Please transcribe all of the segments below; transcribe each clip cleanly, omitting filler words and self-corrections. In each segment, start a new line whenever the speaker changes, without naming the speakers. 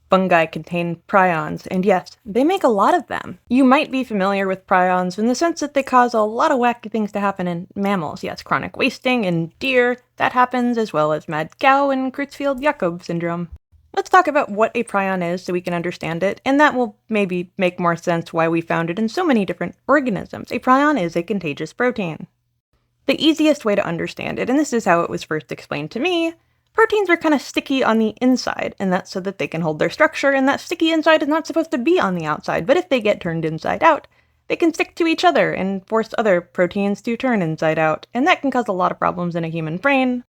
Fungi contain prions, and yes, they make a lot of them. You might be familiar with prions in the sense that they cause a lot of wacky things to happen in mammals. Yes, chronic wasting in deer, that happens, as well as mad cow and Creutzfeldt-Jakob syndrome. Let's talk about what a prion is so we can understand it, and that will maybe make more sense why we found it in so many different organisms. A prion is a contagious protein. The easiest way to understand it, and this is how it was first explained to me, proteins are kind of sticky on the inside, and that's so that they can hold their structure, and that sticky inside is not supposed to be on the outside, but if they get turned inside out, they can stick to each other and force other proteins to turn inside out, and that can cause a lot of problems in a human brain.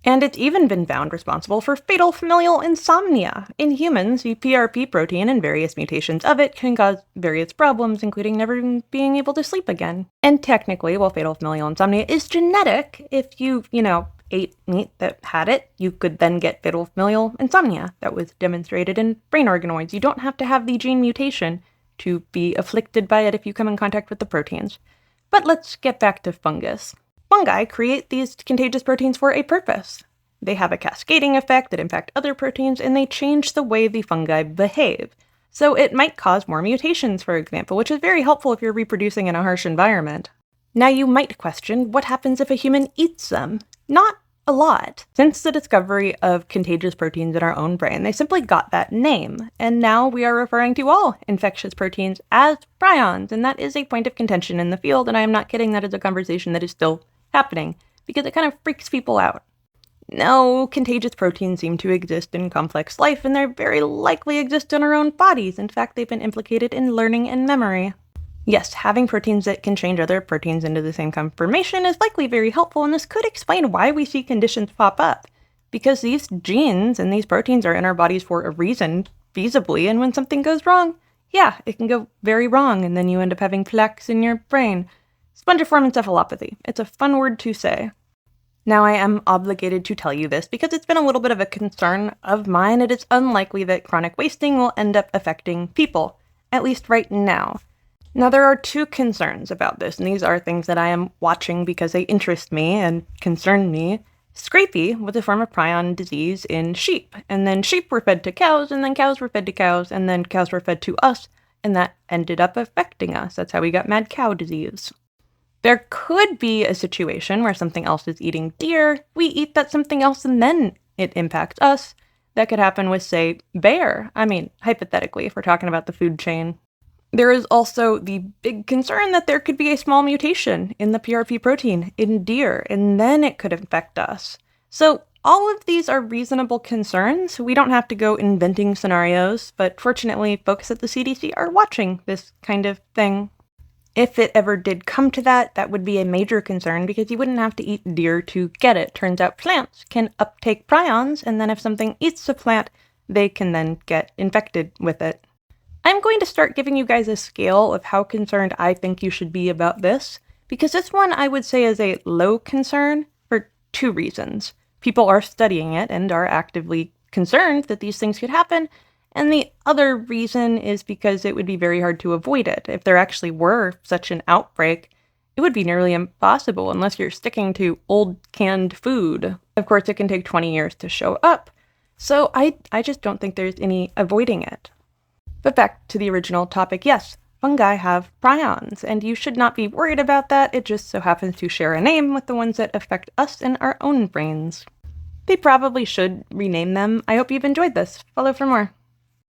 And it's even been found responsible for fatal familial insomnia. In humans, the PRP protein and various mutations of it can cause various problems, including never being able to sleep again. And technically, while fatal familial insomnia is genetic, if you ate meat that had it, you could then get fatal familial insomnia. That was demonstrated in brain organoids. You don't have to have the gene mutation to be afflicted by it if you come in contact with the proteins. But let's get back to fungus. Fungi create these contagious proteins for a purpose. They have a cascading effect that impact other proteins, and they change the way the fungi behave. So it might cause more mutations, for example, which is very helpful if you're reproducing in a harsh environment. Now you might question, what happens if a human eats them? Not a lot. Since the discovery of contagious proteins in our own brain, they simply got that name, and now we are referring to all infectious proteins as prions, and that is a point of contention in the field, and I am not kidding, that is a conversation that is still happening, because it kind of freaks people out. No, contagious proteins seem to exist in complex life, and they very likely exist in our own bodies. In fact, they've been implicated in learning and memory. Yes, having proteins that can change other proteins into the same conformation is likely very helpful, and this could explain why we see conditions pop up. Because these genes and these proteins are in our bodies for a reason, feasibly, and when something goes wrong, yeah, it can go very wrong, and then you end up having plaques in your brain. Spongiform encephalopathy. It's a fun word to say. Now I am obligated to tell you this because it's been a little bit of a concern of mine. It is unlikely that chronic wasting will end up affecting people, at least right now. Now there are two concerns about this, and these are things that I am watching because they interest me and concern me. Scrapie was a form of prion disease in sheep, and then sheep were fed to cows, and then cows were fed to cows, and then cows were fed to us, and that ended up affecting us. That's how we got mad cow disease. There could be a situation where something else is eating deer, we eat that something else, and then it impacts us. That could happen with, say, bear. I mean, hypothetically, if we're talking about the food chain. There is also the big concern that there could be a small mutation in the PRP protein in deer, and then it could infect us. So all of these are reasonable concerns. We don't have to go inventing scenarios, but fortunately, folks at the CDC are watching this kind of thing. If it ever did come to that, that would be a major concern because you wouldn't have to eat deer to get it. Turns out plants can uptake prions, and then if something eats a plant, they can then get infected with it. I'm going to start giving you guys a scale of how concerned I think you should be about this, because this one I would say is a low concern for two reasons. People are studying it and are actively concerned that these things could happen, and the other reason is because it would be very hard to avoid it. If there actually were such an outbreak, it would be nearly impossible unless you're sticking to old canned food. Of course, it can take 20 years to show up, so I just don't think there's any avoiding it. But back to the original topic, yes, fungi have prions, and you should not be worried about that. It just so happens to share a name with the ones that affect us in our own brains. They probably should rename them. I hope you've enjoyed this. Follow for more.